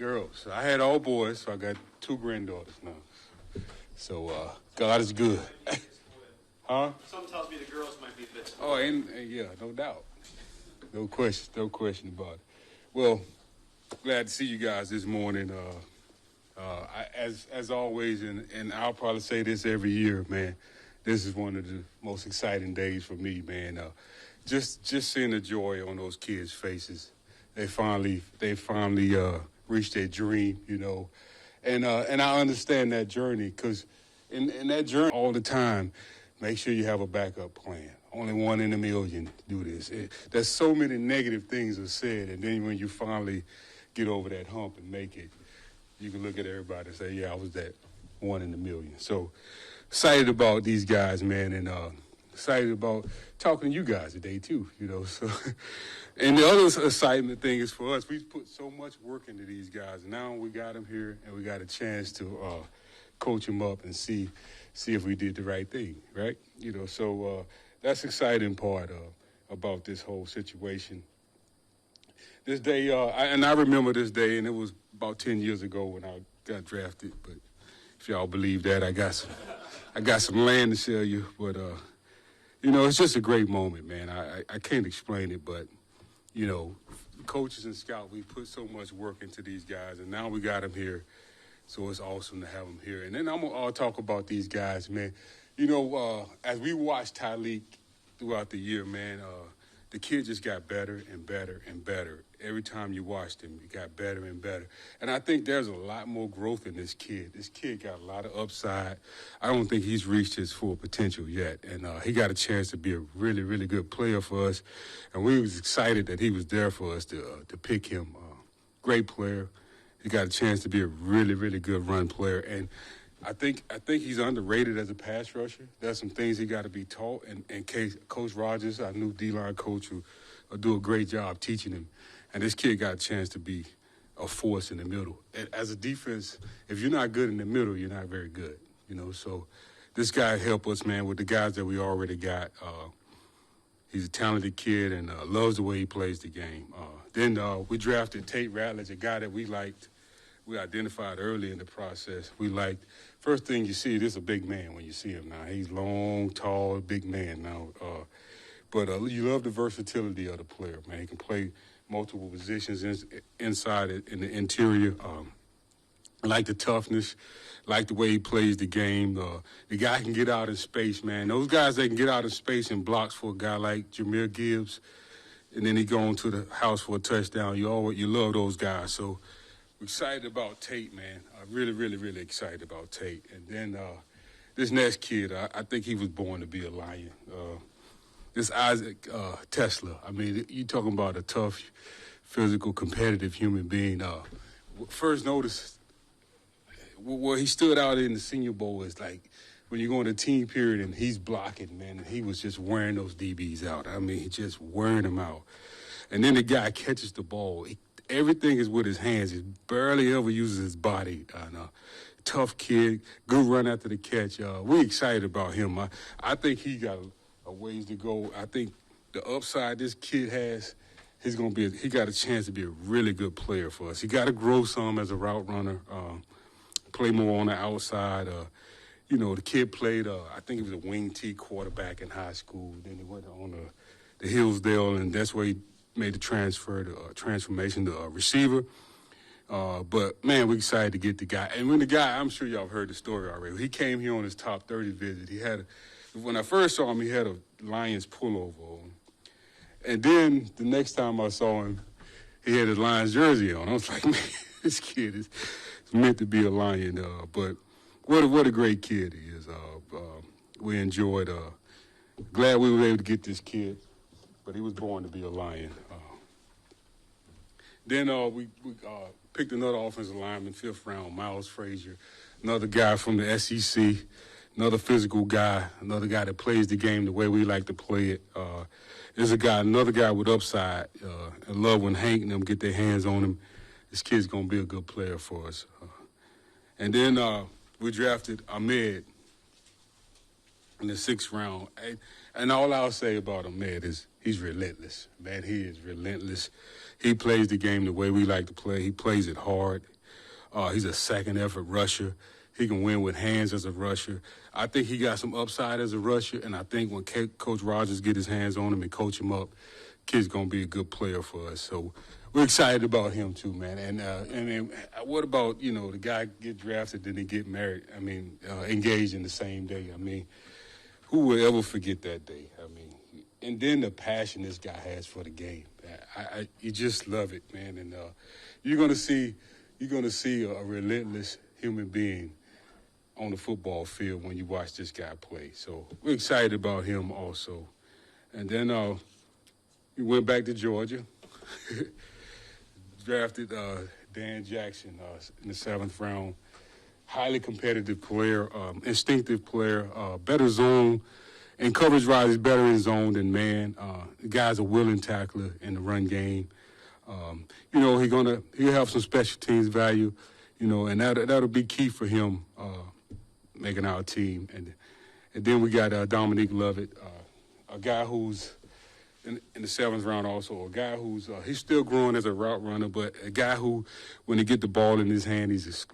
girls. I had all boys, so I got two granddaughters now. So God is good. Huh? Some tells me the girls might be a bit. Oh, and yeah, no doubt. No question about it. Well, glad to see you guys this morning. As always, and I'll probably say this every year, man. This is one of the most exciting days for me, man. Just seeing the joy on those kids' faces. They finally reached their dream, you know. And I understand that journey because in that journey all the time, make sure you have a backup plan. Only one in a million do this. There's so many negative things are said, and then when you finally get over that hump and make it, you can look at everybody and say, yeah, I was that one in a million. So excited about these guys, man, and excited about talking to you guys today, too, you know. So, and the other excitement thing is for us, we've put so much work into these guys. Now we got them here, and we got a chance to coach them up and see if we did the right thing, right? You know, so that's the exciting part about this whole situation. This day, I remember this day, and it was about 10 years ago when I got drafted. But if y'all believe that, I got some land to sell you. But you know, it's just a great moment, man. I can't explain it, but you know, coaches and scouts, we put so much work into these guys, and now we got them here. So it's awesome to have them here. And then I'm gonna talk about these guys, man. You know, as we watched Tyleek throughout the year, man, the kid just got better and better and better. Every time you watched him, he got better and better. And I think there's a lot more growth in this kid. This kid got a lot of upside. I don't think he's reached his full potential yet. And he got a chance to be a really, really good player for us. And we was excited that he was there for us to pick him. Great player. He got a chance to be a really, really good run player. And I think he's underrated as a pass rusher. There's some things he got to be taught. And Coach Rogers, our new D-line coach, will do a great job teaching him. And this kid got a chance to be a force in the middle. As a defense, if you're not good in the middle, you're not very good. You know, so this guy helped us, man, with the guys that we already got. He's a talented kid and loves the way he plays the game. Then we drafted Tate Ratledge, a guy that we liked. We identified early in the process. We liked, first thing you see, this is a big man when you see him now. He's long, tall, big man now. But you love the versatility of the player, man. He can play multiple positions inside in the interior. Like the toughness, like the way he plays the game. The guy can get out in space, man. Those guys that can get out in space and blocks for a guy like Jahmyr Gibbs, and then he go into the house for a touchdown. You love those guys. So we're excited about Tate, man. Really, really, really excited about Tate. And then this next kid, I think he was born to be a Lion. This Isaac Tesla. I mean, you talking about a tough, physical, competitive human being. First notice, where he stood out in the Senior Bowl is like when you go into team period and he's blocking, man, and he was just wearing those DBs out. I mean, he just wearing them out. And then the guy catches the ball. Everything is with his hands. He barely ever uses his body. Tough kid, good run after the catch. We're excited about him. I think he got a ways to go. I think the upside this kid has, he got a chance to be a really good player for us. He got to grow some as a route runner, play more on the outside. You know, the kid played, I think he was a wing T quarterback in high school. Then he went on the Hillsdale, and that's where he made the transformation to a receiver. But, man, we're excited to get the guy. And when the guy, I'm sure y'all have heard the story already. He came here on his top 30 visit. When I first saw him, he had a Lions pullover on. And then the next time I saw him, he had his Lions jersey on. I was like, man, this kid is meant to be a Lion. But what a great kid he is. We enjoyed. Glad we were able to get this kid, but he was born to be a Lion. Then we picked another offensive lineman, 5th round, Miles Frazier, another guy from the SEC, another physical guy, another guy that plays the game the way we like to play it. There's another guy with upside. I love when Hank and them get their hands on him. This kid's going to be a good player for us. And then we drafted Ahmed. in the 6th round. And all I'll say about him, man, is he's relentless. Man, he is relentless. He plays the game the way we like to play. He plays it hard. He's a second-effort rusher. He can win with hands as a rusher. I think he got some upside as a rusher, and I think when Coach Rogers get his hands on him and coach him up, kid's going to be a good player for us. So we're excited about him too, man. And what about, the guy get drafted, then he get married, engaged in the same day? Who will ever forget that day? And then the passion this guy has for the game. You just love it, man. And you're gonna see a relentless human being on the football field when you watch this guy play. So we're excited about him also. And then we went back to Georgia, drafted Dan Jackson in the 7th round. Highly competitive player, instinctive player, better zone. And coverage-wise, he's better in zone than man. The guy's a willing tackler in the run game. He'll have some special teams value, and that'll be key for him making our team. And then we got Dominique Lovett, a guy who's in the 7th round also, a guy who's he's still growing as a route runner, but a guy who, when he get the ball in his hand, he's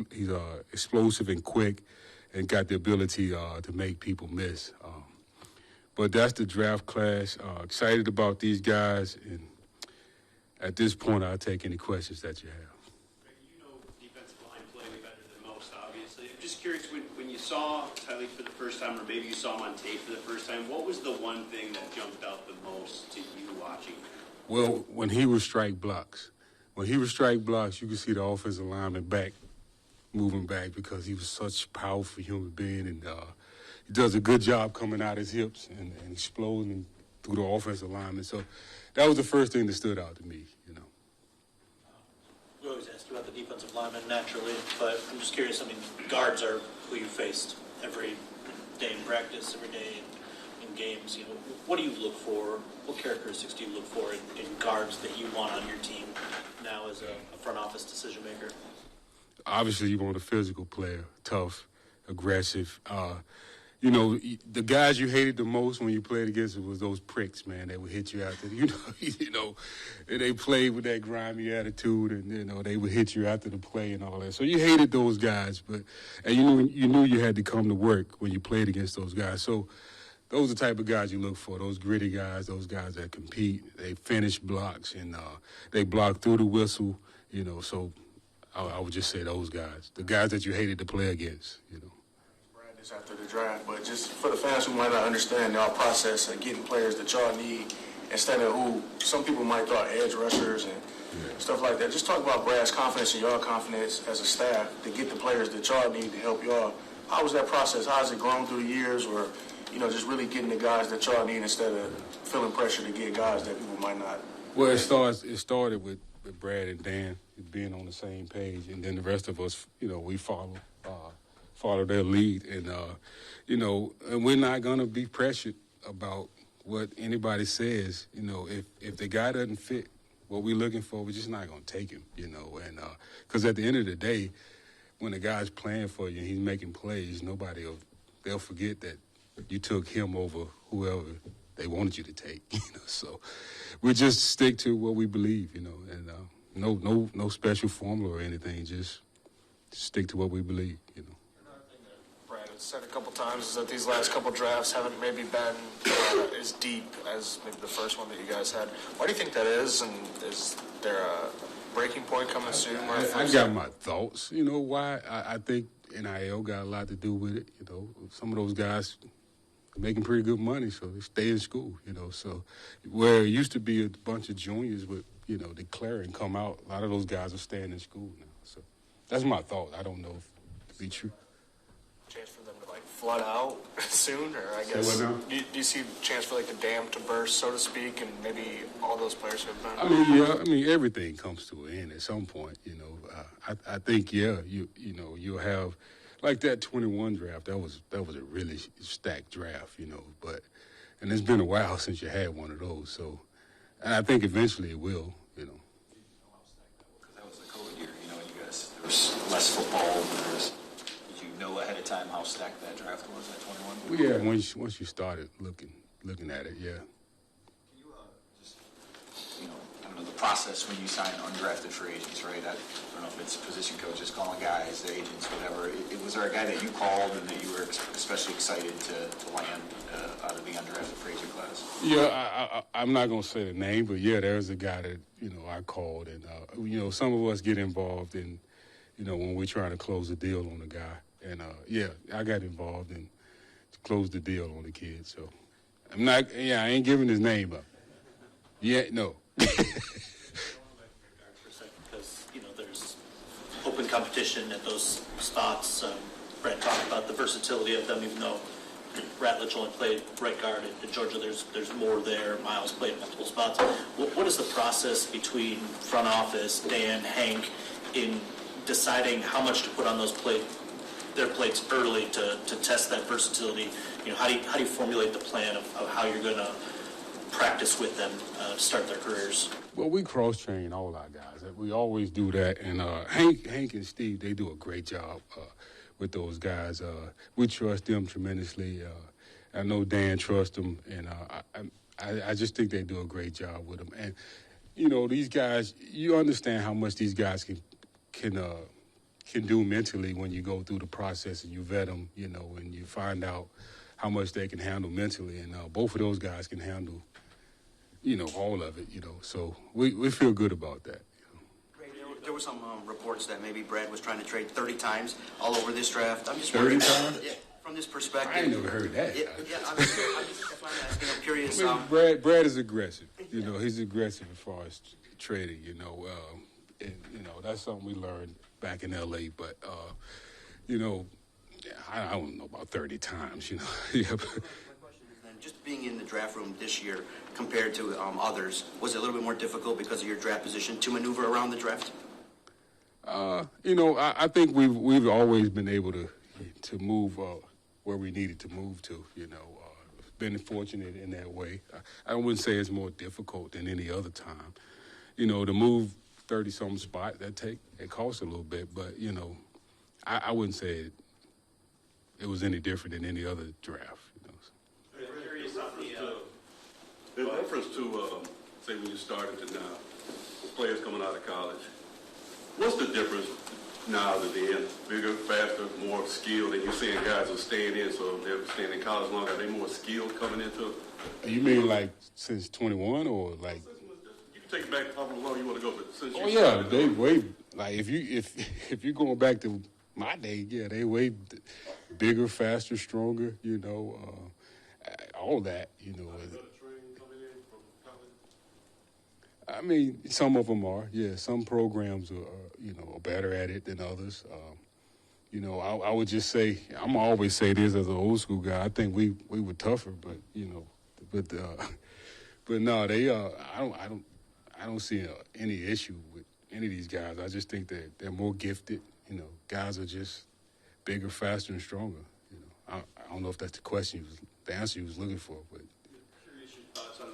explosive and quick and got the ability to make people miss. But that's the draft class. Excited about these guys, and at this point, I'll take any questions that you have. Defensive line play better than most, obviously. I'm just curious, when you saw Tylee for the first time, or maybe you saw him on tape for the first time, what was the one thing that jumped out the most to you watching? Well, when he would strike blocks. When he would strike blocks, you could see the offensive lineman moving back, because he was such a powerful human being, and he does a good job coming out his hips and exploding through the offensive lineman. So that was the first thing that stood out to me, We always ask you about the defensive lineman naturally, but I'm just curious, guards are who you faced every day in practice, every day in games. What do you look for? What characteristics do you look for in guards that you want on your team now as a front office decision maker? Obviously, you want a physical player, tough, aggressive. The guys you hated the most when you played against them was those pricks, man. They would hit you after, they played with that grimy attitude, and they would hit you after the play and all that. So you hated those guys, and you knew you had to come to work when you played against those guys. So those are the type of guys you look for, those gritty guys, those guys that compete. They finish blocks, and they block through the whistle, So I would just say those guys, the guys that you hated to play against, After the draft, but just for the fans who might not understand y'all process of getting players that y'all need instead of who some people might thought edge rushers and stuff like that. Just talk about Brad's confidence and your confidence as a staff to get the players that y'all need to help y'all. How was that process? How has it grown through the years, or just really getting the guys that y'all need instead of feeling pressure to get guys that people might not? Well, it started with Brad and Dan being on the same page, and then the rest of us, we follow their lead, and and we're not going to be pressured about what anybody says. If the guy doesn't fit what we're looking for, we're just not going to take him. And because at the end of the day, when the guy's playing for you and he's making plays, they'll forget that you took him over whoever they wanted you to take. So we just stick to what we believe. And no special formula or anything. Just stick to what we believe. Said a couple times is that these last couple drafts haven't maybe been as deep as maybe the first one that you guys had. Why do you think that is, and is there a breaking point coming soon? I got my thoughts. Why? I think NIL got a lot to do with it. Some of those guys are making pretty good money, so they stay in school. So where it used to be a bunch of juniors would declare and come out, a lot of those guys are staying in school now. So that's my thought. I don't know if it'll be true. Chance for them to flood out soon, or I guess do you see a chance for the dam to burst, so to speak, and maybe all those players who have been? Everything comes to an end at some point. I think you'll have that 21 draft. That was a really stacked draft, and it's been a while since you had one of those. So, and I think eventually it will, Because that was the COVID year, you guys, there was less football, know ahead of time how stacked that draft was at 21? Well, yeah, once you started looking at it, yeah. Can you just, I don't know, the process when you sign undrafted free agents, right? I don't know if it's position coaches calling guys, agents, whatever. Was there a guy that you called and that you were especially excited to land out of the undrafted free agent class? Yeah, I'm not going to say the name, but yeah, there's a guy that, I called. And, some of us get involved in, when we're trying to close a deal on a guy. And, yeah, I got involved and closed the deal on the kid. So I ain't giving his name up. Yeah, no. Because, there's open competition at those spots. Brett talked about the versatility of them, even though Ratledge only played right guard at Georgia. There's more there. Miles played multiple spots. What is the process between front office, Dan, Hank, in deciding how much to put on their plates early to test that versatility? How do you formulate the plan of how you're going to practice with them to start their careers? Well, we cross-train all our guys. We always do that. And Hank and Steve, they do a great job with those guys. We trust them tremendously. I know Dan trusts them, and I just think they do a great job with them. And, these guys, you understand how much these guys can do mentally when you go through the process and you vet them, and you find out how much they can handle mentally. And both of those guys can handle, all of it, So we feel good about that. There were some reports that maybe Brad was trying to trade 30 times all over this draft. I'm just 30 wondering, times? Yeah, from this perspective. I ain't never heard that. That's why I'm asking. I'm curious. Brad is aggressive. He's aggressive as far as trading. And, that's something we learned back in L.A. But I don't know about 30 times. Yeah. My question is then, just being in the draft room this year compared to others, was it a little bit more difficult because of your draft position to maneuver around the draft? I think we've always been able to move where we needed to move to. Been fortunate in that way. I wouldn't say it's more difficult than any other time. To move 30-something spot, it costs a little bit, but I wouldn't say it was any different than any other draft. In reference to, say, when you started to now, players coming out of college, what's the difference now that they're in bigger, faster, more skilled, and you're seeing guys are staying in, so they're staying in college longer? Are they more skilled coming into it? You mean like since 21 or like? You can take it back how long you want to go, but since Oh yeah, they way like if you're going back to my day, yeah, they way bigger, faster, stronger. All that. I mean, some of them are. Yeah, some programs are better at it than others. I would just say, I'm always say this as an old school guy. I think we were tougher, but no, they I don't see any issue with any of these guys. I just think that they're more gifted. Guys are just bigger, faster, and stronger. I don't know if that's the answer you was looking for, but. Curious your thoughts on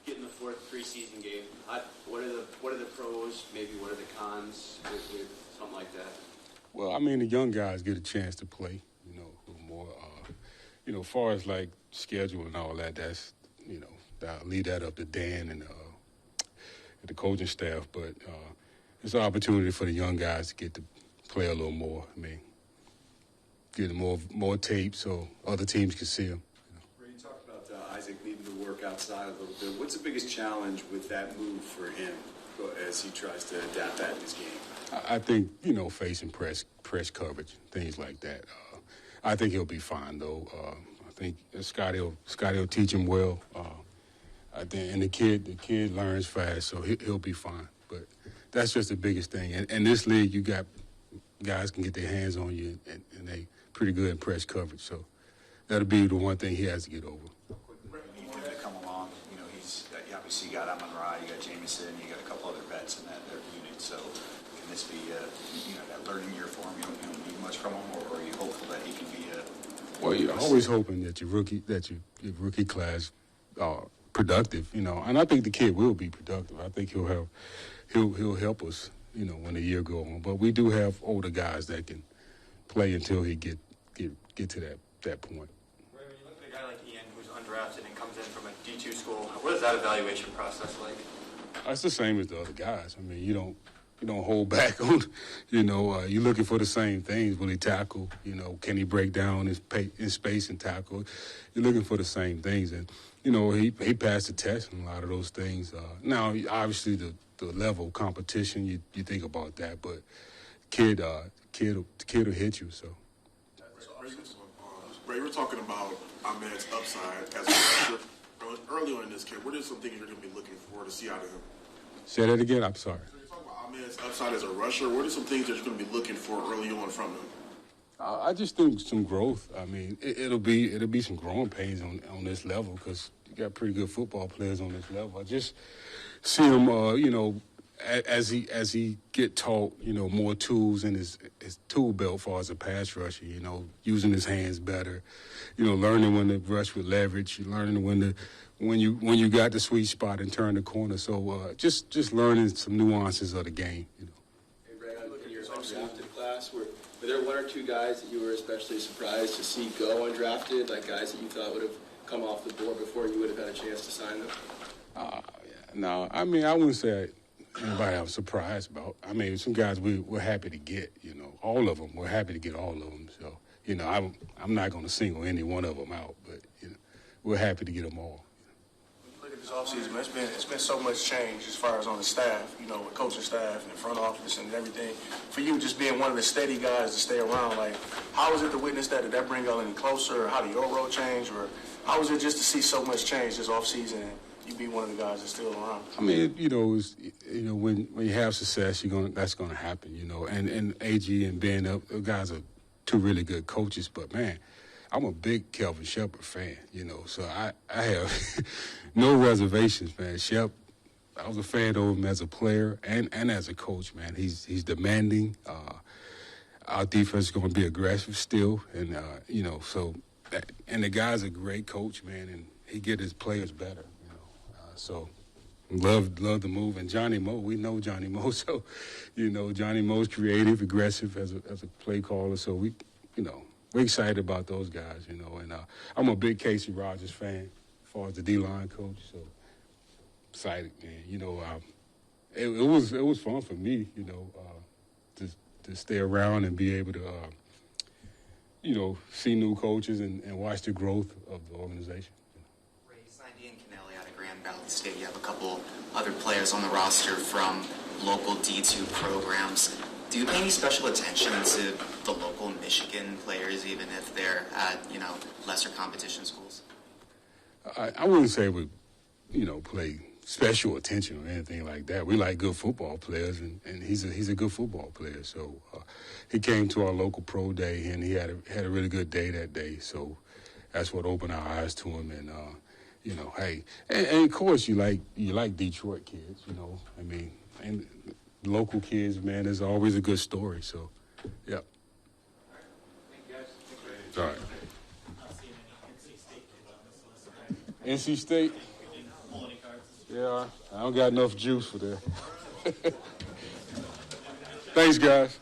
getting the fourth preseason game. What are the pros? Maybe what are the cons with something like that? Well, I mean, the young guys get a chance to play, a little more. As far as like schedule and all that, that's, I'll leave that up to Dan and the coaching staff. But it's an opportunity for the young guys to get to play a little more. I mean, get more tape so other teams can see them. Ray, you talked about Isaac needing to work outside a little bit. What's the biggest challenge with that move for him as he tries to adapt that in his game? I think, facing press coverage, things like that. I think he'll be fine, though. I think Scotty will teach him well. And the kid learns fast, so he'll be fine. But that's just the biggest thing. And in this league, you got guys can get their hands on you, and they pretty good in press coverage. So that'll be the one thing he has to get over. You to come along, you obviously got Amon-Ra, you got Jameson, you got a couple other vets in that unit. So can this be that learning year for him? You don't need much from him, or are you hopeful that he can be Well, you're always hoping that your rookie class productive, and I think the kid will be productive. I think he'll help us, when the year go on. But we do have older guys that can play until he get get to that point. Ray, when you look at a guy like Ian, who's undrafted and comes in from a D2 school, what is that evaluation process like? It's the same as the other guys. I mean, you don't hold back on, you're looking for the same things. Will he tackle? Can he break down his space and tackle? You're looking for the same things. And, he passed the test on a lot of those things. Now, obviously, the level of competition, you think about that. But kid will hit you, so. Ray, we're talking about Ahmed's upside as a rusher. Earlier in this kid, what are some things you're going to be looking for to see out of him? Say that again. I'm sorry. So you're talking about Ahmed's upside as a rusher. What are some things that you're going to be looking for early on from him? I just think some growth. I mean, it'll be some growing pains on this level because you got pretty good football players on this level. I just see him, as he get taught, more tools in his tool belt for as a pass rusher. Using his hands better. Learning when to rush with leverage. Learning when you got the sweet spot and turn the corner. So just learning some nuances of the game. Hey Ray, in your undrafted class, were there one or two guys that you were especially surprised to see go undrafted, like guys that you thought would have come off the board before you would have had a chance to sign them? No, I mean, I wouldn't say anybody I was surprised about. I mean, some guys we're happy to get, all of them. We're happy to get all of them. So, I'm not going to single any one of them out, but, we're happy to get them all. Look at this offseason, man. It's been so much change as far as on the staff, with coaching staff and the front office and everything. For you, just being one of the steady guys to stay around, like, how was it to witness that? Did that bring y'all any closer? Or how did your role change? Or how was it just to see so much change this offseason and you be one of the guys that's still around? I mean, when you have success, that's gonna happen, And AG and Ben, those guys are two really good coaches, but man, I'm a big Kelvin Shepard fan, so I have no reservations, man. Shep, I was a fan of him as a player and as a coach, man. He's demanding. Our defense is going to be aggressive still, and and the guy's a great coach, man, and he get his players better, So love the move. And Johnny Moe, we know Johnny Moe, so Johnny Moe's creative, aggressive as a play caller, so we're excited about those guys, and I'm a big Casey Rogers fan as far as the D-line coach, so excited, man. It was fun for me, to stay around and be able to, see new coaches and watch the growth of the organization. Ray, you signed Ian Kennelly out of Grand Valley State. You have a couple other players on the roster from local D2 programs. Do you pay any special attention to the local Michigan players, even if they're at, lesser competition schools? I wouldn't say we, play special attention or anything like that. We like good football players, and he's a good football player. So he came to our local pro day, and he had a really good day that day. So that's what opened our eyes to him. And hey, and of course you like Detroit kids. I mean, and local kids, man, is always a good story. So, yeah. All right. NC State? Yeah, I don't got enough juice for that. Thanks, guys.